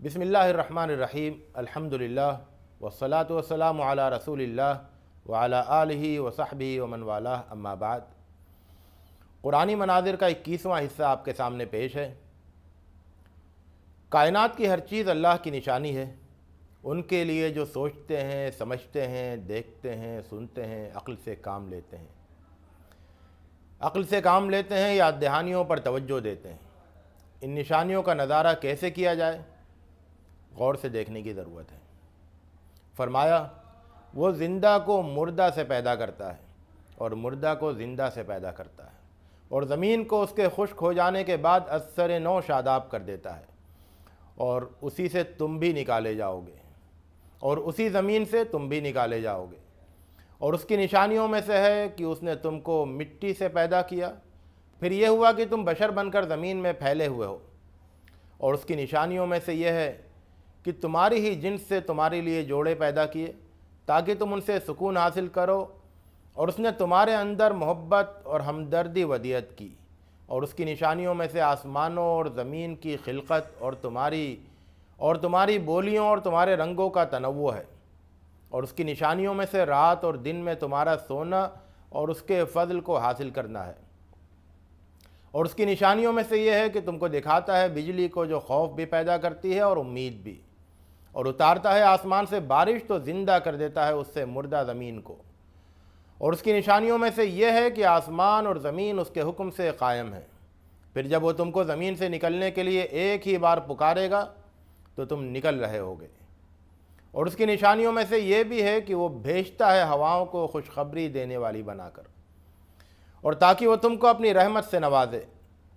بسم اللہ الرحمن الرحیم الحمدللہ والصلاة والسلام علی رسول اللہ وعلی آلہ وصحبہ ومن والہ اما بعد۔ قرآنی مناظر کا 21واں حصہ آپ کے سامنے پیش ہے۔ کائنات کی ہر چیز اللہ کی نشانی ہے، ان کے لیے جو سوچتے ہیں، سمجھتے ہیں، دیکھتے ہیں، سنتے ہیں، عقل سے کام لیتے ہیں۔ عقل سے کام لیتے ہیں، یاد دہانیوں پر توجہ دیتے ہیں۔ ان نشانیوں کا نظارہ کیسے کیا جائے؟ غور سے دیکھنے کی ضرورت ہے۔ فرمایا، وہ زندہ کو مردہ سے پیدا کرتا ہے اور مردہ کو زندہ سے پیدا کرتا ہے، اور زمین کو اس کے خشک ہو جانے کے بعد اثر نو شاداب کر دیتا ہے، اور اسی سے تم بھی نکالے جاؤ گے، اور اسی زمین سے تم بھی نکالے جاؤ گے۔ اور اس کی نشانیوں میں سے ہے کہ اس نے تم کو مٹی سے پیدا کیا، پھر یہ ہوا کہ تم بشر بن کر زمین میں پھیلے ہوئے ہو۔ اور اس کی نشانیوں میں سے یہ ہے کہ تمہاری ہی جنس سے تمہارے لیے جوڑے پیدا کیے تاکہ تم ان سے سکون حاصل کرو، اور اس نے تمہارے اندر محبت اور ہمدردی ودیعت کی۔ اور اس کی نشانیوں میں سے آسمانوں اور زمین کی خلقت اور تمہاری بولیوں اور تمہارے رنگوں کا تنوع ہے۔ اور اس کی نشانیوں میں سے رات اور دن میں تمہارا سونا اور اس کے فضل کو حاصل کرنا ہے۔ اور اس کی نشانیوں میں سے یہ ہے کہ تم کو دکھاتا ہے بجلی کو جو خوف بھی پیدا کرتی ہے اور امید بھی، اور اتارتا ہے آسمان سے بارش تو زندہ کر دیتا ہے اس سے مردہ زمین کو۔ اور اس کی نشانیوں میں سے یہ ہے کہ آسمان اور زمین اس کے حکم سے قائم ہے، پھر جب وہ تم کو زمین سے نکلنے کے لیے ایک ہی بار پکارے گا تو تم نکل رہے ہوگے۔ اور اس کی نشانیوں میں سے یہ بھی ہے کہ وہ بھیجتا ہے ہواؤں کو خوشخبری دینے والی بنا کر، اور تاکہ وہ تم کو اپنی رحمت سے نوازے،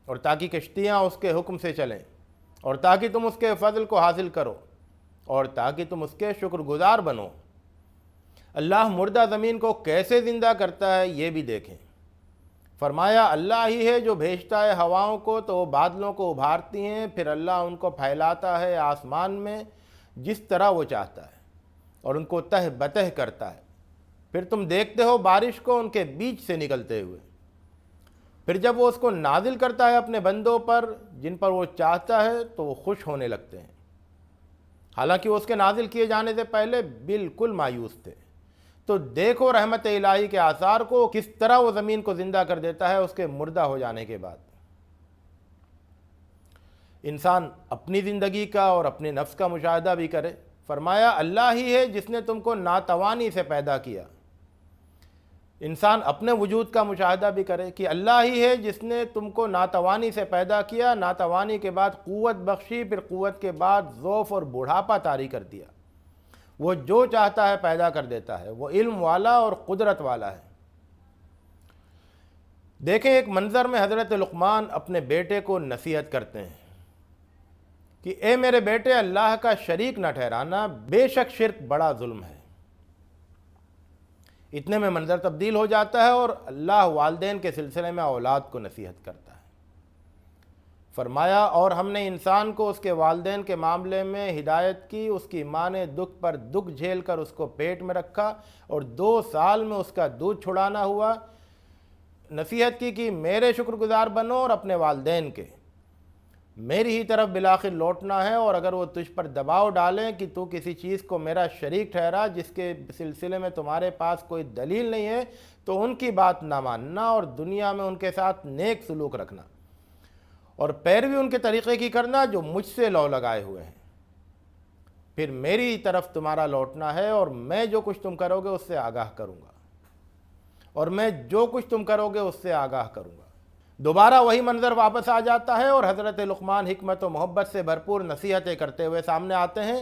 اور تاکہ کشتیاں اس کے حکم سے چلیں، اور تاکہ تم اس کے فضل کو حاصل کرو، اور تاکہ تم اس کے شکر گزار بنو۔ اللہ مردہ زمین کو کیسے زندہ کرتا ہے یہ بھی دیکھیں۔ فرمایا، اللہ ہی ہے جو بھیجتا ہے ہواؤں کو تو وہ بادلوں کو ابھارتی ہیں، پھر اللہ ان کو پھیلاتا ہے آسمان میں جس طرح وہ چاہتا ہے، اور ان کو تہ بتہ کرتا ہے، پھر تم دیکھتے ہو بارش کو ان کے بیچ سے نکلتے ہوئے۔ پھر جب وہ اس کو نازل کرتا ہے اپنے بندوں پر جن پر وہ چاہتا ہے تو وہ خوش ہونے لگتے ہیں، حالانکہ وہ اس کے نازل کیے جانے سے پہلے بالکل مایوس تھے۔ تو دیکھو رحمت الہی کے آثار کو، کس طرح وہ زمین کو زندہ کر دیتا ہے اس کے مردہ ہو جانے کے بعد۔ انسان اپنی زندگی کا اور اپنے نفس کا مشاہدہ بھی کرے۔ فرمایا، اللہ ہی ہے جس نے تم کو ناتوانی سے پیدا کیا۔ انسان اپنے وجود کا مشاہدہ بھی کرے کہ اللہ ہی ہے جس نے تم کو ناتوانی سے پیدا کیا، ناتوانی کے بعد قوت بخشی، پھر قوت کے بعد ضعف اور بڑھاپا طاری کر دیا۔ وہ جو چاہتا ہے پیدا کر دیتا ہے، وہ علم والا اور قدرت والا ہے۔ دیکھیں، ایک منظر میں حضرت لقمان اپنے بیٹے کو نصیحت کرتے ہیں کہ اے میرے بیٹے، اللہ کا شریک نہ ٹھہرانا، بے شک شرک بڑا ظلم ہے۔ اتنے میں منظر تبدیل ہو جاتا ہے اور اللہ والدین کے سلسلے میں اولاد کو نصیحت کرتا ہے۔ فرمایا، اور ہم نے انسان کو اس کے والدین کے معاملے میں ہدایت کی، اس کی ماں نے دکھ پر دکھ جھیل کر اس کو پیٹ میں رکھا اور 2 سال میں اس کا دودھ چھڑانا ہوا۔ نصیحت کی کہ میرے شکر گزار بنو اور اپنے والدین کے، میری ہی طرف بالآخر لوٹنا ہے، اور اگر وہ تجھ پر دباؤ ڈالیں کہ تو کسی چیز کو میرا شریک ٹھہرا جس کے سلسلے میں تمہارے پاس کوئی دلیل نہیں ہے تو ان کی بات نہ ماننا، اور دنیا میں ان کے ساتھ نیک سلوک رکھنا، اور پیروی ان کے طریقے کی کرنا جو مجھ سے لو لگائے ہوئے ہیں۔ پھر میری طرف تمہارا لوٹنا ہے، اور میں جو کچھ تم کرو گے اس سے آگاہ کروں گا، دوبارہ وہی منظر واپس آ جاتا ہے، اور حضرت لقمان حکمت و محبت سے بھرپور نصیحتیں کرتے ہوئے سامنے آتے ہیں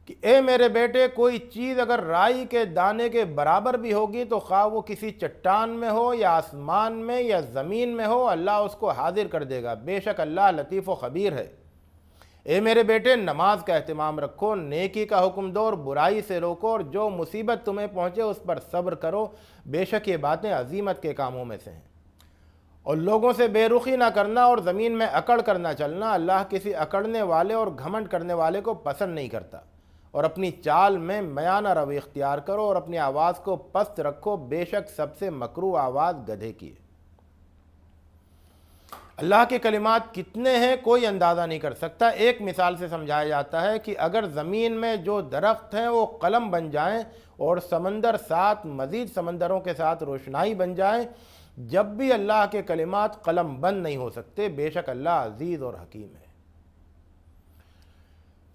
کہ اے میرے بیٹے، کوئی چیز اگر رائی کے دانے کے برابر بھی ہوگی تو خواہ وہ کسی چٹان میں ہو یا آسمان میں یا زمین میں ہو، اللہ اس کو حاضر کر دے گا، بے شک اللہ لطیف و خبیر ہے۔ اے میرے بیٹے، نماز کا اہتمام رکھو، نیکی کا حکم دو اور برائی سے روکو، اور جو مصیبت تمہیں پہنچے اس پر صبر کرو، بے شک یہ باتیں عظیمت کے کاموں میں سے ہیں۔ اور لوگوں سے بے رخی نہ کرنا اور زمین میں اکڑ کر نہ چلنا، اللہ کسی اکڑنے والے اور گھمنڈ کرنے والے کو پسند نہیں کرتا۔ اور اپنی چال میں میانہ روی اختیار کرو، اور اپنی آواز کو پست رکھو، بے شک سب سے مکروہ آواز گدھے کی ہے۔ اللہ کے کلمات کتنے ہیں کوئی اندازہ نہیں کر سکتا۔ ایک مثال سے سمجھایا جاتا ہے کہ اگر زمین میں جو درخت ہیں وہ قلم بن جائیں اور سمندر ساتھ مزید سمندروں کے ساتھ روشنائی بن جائیں، جب بھی اللہ کے کلمات قلم بند نہیں ہو سکتے، بے شک اللہ عزیز اور حکیم ہے۔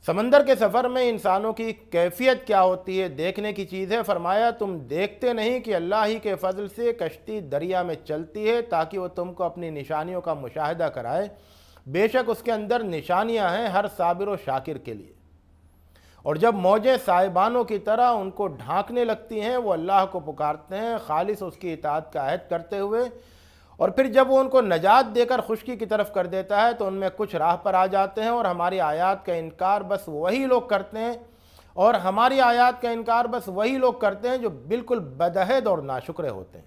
سمندر کے سفر میں انسانوں کی کیفیت کیا ہوتی ہے دیکھنے کی چیز ہے۔ فرمایا تم دیکھتے نہیں کہ اللہ ہی کے فضل سے کشتی دریا میں چلتی ہے تاکہ وہ تم کو اپنی نشانیوں کا مشاہدہ کرائے، بے شک اس کے اندر نشانیاں ہیں ہر صابر و شاکر کے لیے۔ اور جب موجیں سائبانوں کی طرح ان کو ڈھانکنے لگتی ہیں، وہ اللہ کو پکارتے ہیں خالص اس کی اطاعت کا عہد کرتے ہوئے، اور پھر جب وہ ان کو نجات دے کر خشکی کی طرف کر دیتا ہے تو ان میں کچھ راہ پر آ جاتے ہیں، اور ہماری آیات کا انکار بس وہی لوگ کرتے ہیں جو بالکل بدعہد اور ناشکرے ہوتے ہیں۔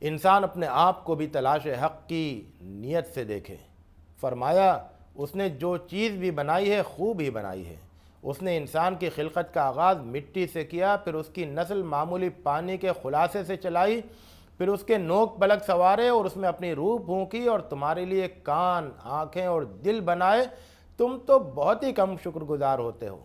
انسان اپنے آپ کو بھی تلاش حق کی نیت سے دیکھے۔ فرمایا اس نے جو چیز بھی بنائی ہے خوب ہی بنائی ہے۔ اس نے انسان کی خلقت کا آغاز مٹی سے کیا، پھر اس کی نسل معمولی پانی کے خلاصے سے چلائی، پھر اس کے نوک پلک سنوارے اور اس میں اپنی روح پھونکی، اور تمہارے لیے کان، آنکھیں اور دل بنائے۔ تم تو بہت ہی کم شکر گزار ہوتے ہو۔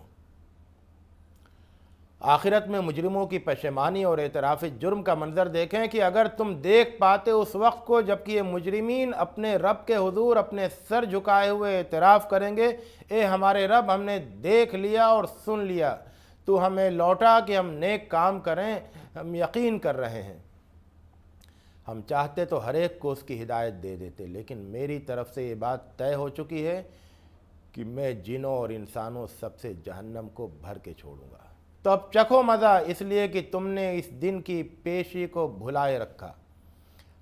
آخرت میں مجرموں کی پشیمانی اور اعتراف جرم کا منظر دیکھیں کہ اگر تم دیکھ پاتے اس وقت کو جب کہ یہ مجرمین اپنے رب کے حضور اپنے سر جھکائے ہوئے اعتراف کریں گے، اے ہمارے رب، ہم نے دیکھ لیا اور سن لیا، تو ہمیں لوٹا کہ ہم نیک کام کریں، ہم یقین کر رہے ہیں۔ ہم چاہتے تو ہر ایک کو اس کی ہدایت دے دیتے، لیکن میری طرف سے یہ بات طے ہو چکی ہے کہ میں جنوں اور انسانوں سب سے جہنم کو بھر کے چھوڑوں گا۔ تو اب چکھو مزہ، اس لیے کہ تم نے اس دن کی پیشی کو بھلائے رکھا،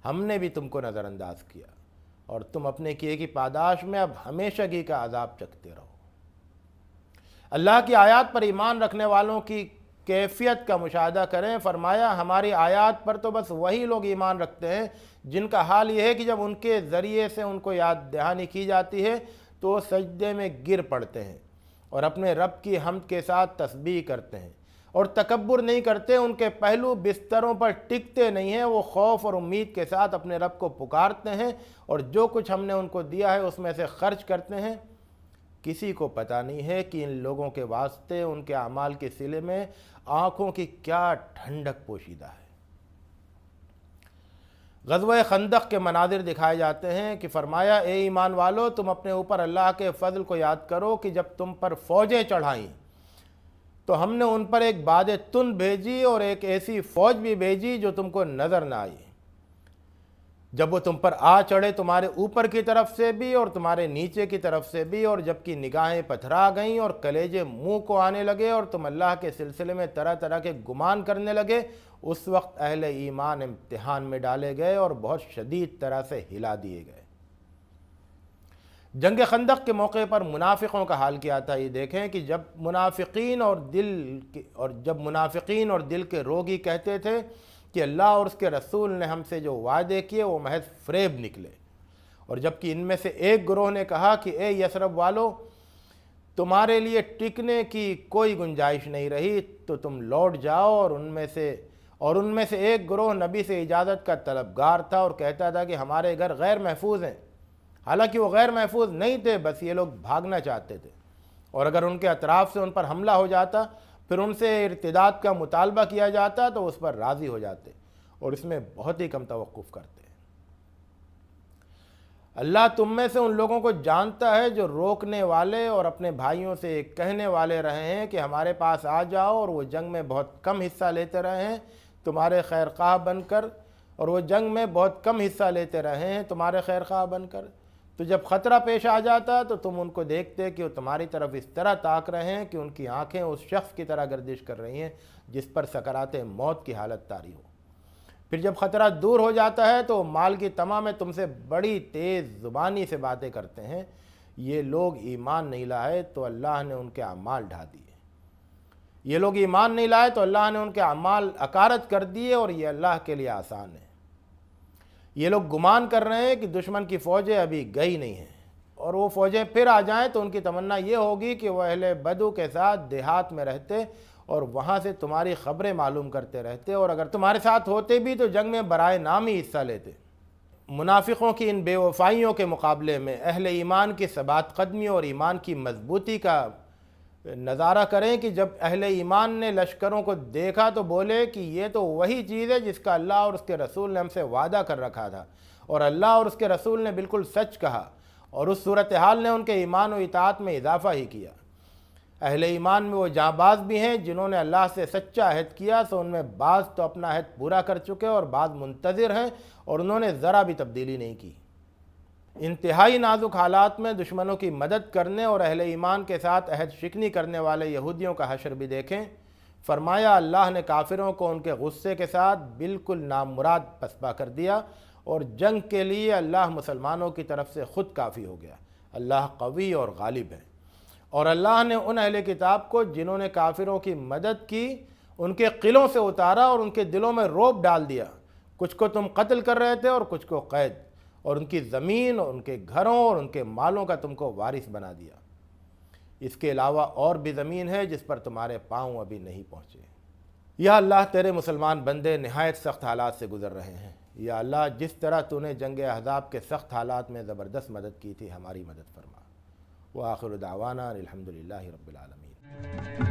ہم نے بھی تم کو نظر انداز کیا، اور تم اپنے کیے کی پاداش میں اب ہمیشگی کا عذاب چکھتے رہو۔ اللہ کی آیات پر ایمان رکھنے والوں کی کیفیت کا مشاہدہ کریں۔ فرمایا ہماری آیات پر تو بس وہی لوگ ایمان رکھتے ہیں جن کا حال یہ ہے کہ جب ان کے ذریعے سے ان کو یاد دہانی کی جاتی ہے تو وہ سجدے میں گر پڑتے ہیں اور اپنے رب کی حمد کے ساتھ تسبیح کرتے ہیں اور تکبر نہیں کرتے، ان کے پہلو بستروں پر ٹکتے نہیں ہیں، وہ خوف اور امید کے ساتھ اپنے رب کو پکارتے ہیں اور جو کچھ ہم نے ان کو دیا ہے اس میں سے خرچ کرتے ہیں۔ کسی کو پتہ نہیں ہے کہ ان لوگوں کے واسطے ان کے اعمال کے صلے میں آنکھوں کی کیا ٹھنڈک پوشیدہ ہے۔ غزوہ خندق کے مناظر دکھائے جاتے ہیں کہ فرمایا اے ایمان والو، تم اپنے اوپر اللہ کے فضل کو یاد کرو کہ جب تم پر فوجیں چڑھائیں تو ہم نے ان پر ایک باد تند بھیجی اور ایک ایسی فوج بھی بھیجی جو تم کو نظر نہ آئی۔ جب وہ تم پر آ چڑھے تمہارے اوپر کی طرف سے بھی اور تمہارے نیچے کی طرف سے بھی، اور جب کی نگاہیں پتھرا گئیں اور کلیجے منہ کو آنے لگے اور تم اللہ کے سلسلے میں طرح طرح کے گمان کرنے لگے، اس وقت اہل ایمان امتحان میں ڈالے گئے اور بہت شدید طرح سے ہلا دیے گئے۔ جنگ خندق کے موقع پر منافقوں کا حال کیا تھا، یہ دیکھیں کہ جب منافقین اور دل کے روگی کہتے تھے کہ اللہ اور اس کے رسول نے ہم سے جو وعدے کیے وہ محض فریب نکلے، اور جبکہ ان میں سے ایک گروہ نے کہا کہ اے یثرب والو، تمہارے لیے ٹکنے کی کوئی گنجائش نہیں رہی تو تم لوٹ جاؤ، اور ان میں سے ایک گروہ نبی سے اجازت کا طلبگار تھا اور کہتا تھا کہ ہمارے گھر غیر محفوظ ہیں، حالانکہ وہ غیر محفوظ نہیں تھے، بس یہ لوگ بھاگنا چاہتے تھے، اور اگر ان کے اطراف سے ان پر حملہ ہو جاتا، پھر ان سے ارتداد کا مطالبہ کیا جاتا تو اس پر راضی ہو جاتے، اور اس میں بہت ہی کم توقف کرتے۔ اللہ تم میں سے ان لوگوں کو جانتا ہے جو روکنے والے اور اپنے بھائیوں سے کہنے والے رہے ہیں کہ ہمارے پاس آ جاؤ، اور وہ جنگ میں بہت کم حصہ لیتے رہے ہیں تمہارے خیرخواہ بن کر، تو جب خطرہ پیش آ جاتا تو تم ان کو دیکھتے کہ وہ تمہاری طرف اس طرح تاک رہے ہیں کہ ان کی آنکھیں اس شخص کی طرح گردش کر رہی ہیں جس پر سکرات موت کی حالت طاری ہو۔ پھر جب خطرہ دور ہو جاتا ہے تو مال کی طمع میں تم سے بڑی تیز زبانی سے باتیں کرتے ہیں۔ یہ لوگ ایمان نہیں لائے تو اللہ نے ان کے اعمال ڈھا اکارت کر دیے، اور یہ اللہ کے لیے آسان ہے۔ یہ لوگ گمان کر رہے ہیں کہ دشمن کی فوجیں ابھی گئی نہیں ہیں، اور وہ فوجیں پھر آ جائیں تو ان کی تمنا یہ ہوگی کہ وہ اہل بدو کے ساتھ دیہات میں رہتے اور وہاں سے تمہاری خبریں معلوم کرتے رہتے، اور اگر تمہارے ساتھ ہوتے بھی تو جنگ میں برائے نام ہی حصہ لیتے۔ منافقوں کی ان بے وفائیوں کے مقابلے میں اہل ایمان کی ثبات قدمی اور ایمان کی مضبوطی کا نظارہ کریں کہ جب اہل ایمان نے لشکروں کو دیکھا تو بولے کہ یہ تو وہی چیز ہے جس کا اللہ اور اس کے رسول نے ہم سے وعدہ کر رکھا تھا، اور اللہ اور اس کے رسول نے بالکل سچ کہا، اور اس صورتحال نے ان کے ایمان و اطاعت میں اضافہ ہی کیا۔ اہل ایمان میں وہ جاں باز بھی ہیں جنہوں نے اللہ سے سچا عہد کیا، سو ان میں بعض تو اپنا عہد پورا کر چکے اور بعض منتظر ہیں، اور انہوں نے ذرا بھی تبدیلی نہیں کی۔ انتہائی نازک حالات میں دشمنوں کی مدد کرنے اور اہل ایمان کے ساتھ عہد شکنی کرنے والے یہودیوں کا حشر بھی دیکھیں۔ فرمایا اللہ نے کافروں کو ان کے غصے کے ساتھ بالکل نامراد پسپا کر دیا، اور جنگ کے لیے اللہ مسلمانوں کی طرف سے خود کافی ہو گیا۔ اللہ قوی اور غالب ہے۔ اور اللہ نے ان اہل کتاب کو جنہوں نے کافروں کی مدد کی ان کے قلعوں سے اتارا اور ان کے دلوں میں رعب ڈال دیا۔ کچھ کو تم قتل کر رہے تھے اور کچھ کو قید، اور ان کی زمین اور ان کے گھروں اور ان کے مالوں کا تم کو وارث بنا دیا۔ اس کے علاوہ اور بھی زمین ہے جس پر تمہارے پاؤں ابھی نہیں پہنچے۔ یا اللہ تیرے مسلمان بندے نہایت سخت حالات سے گزر رہے ہیں۔ یا اللہ جس طرح تو نے جنگ احزاب کے سخت حالات میں زبردست مدد کی تھی، ہماری مدد فرما۔ وآخر دعوانا الحمدللہ رب العالمین۔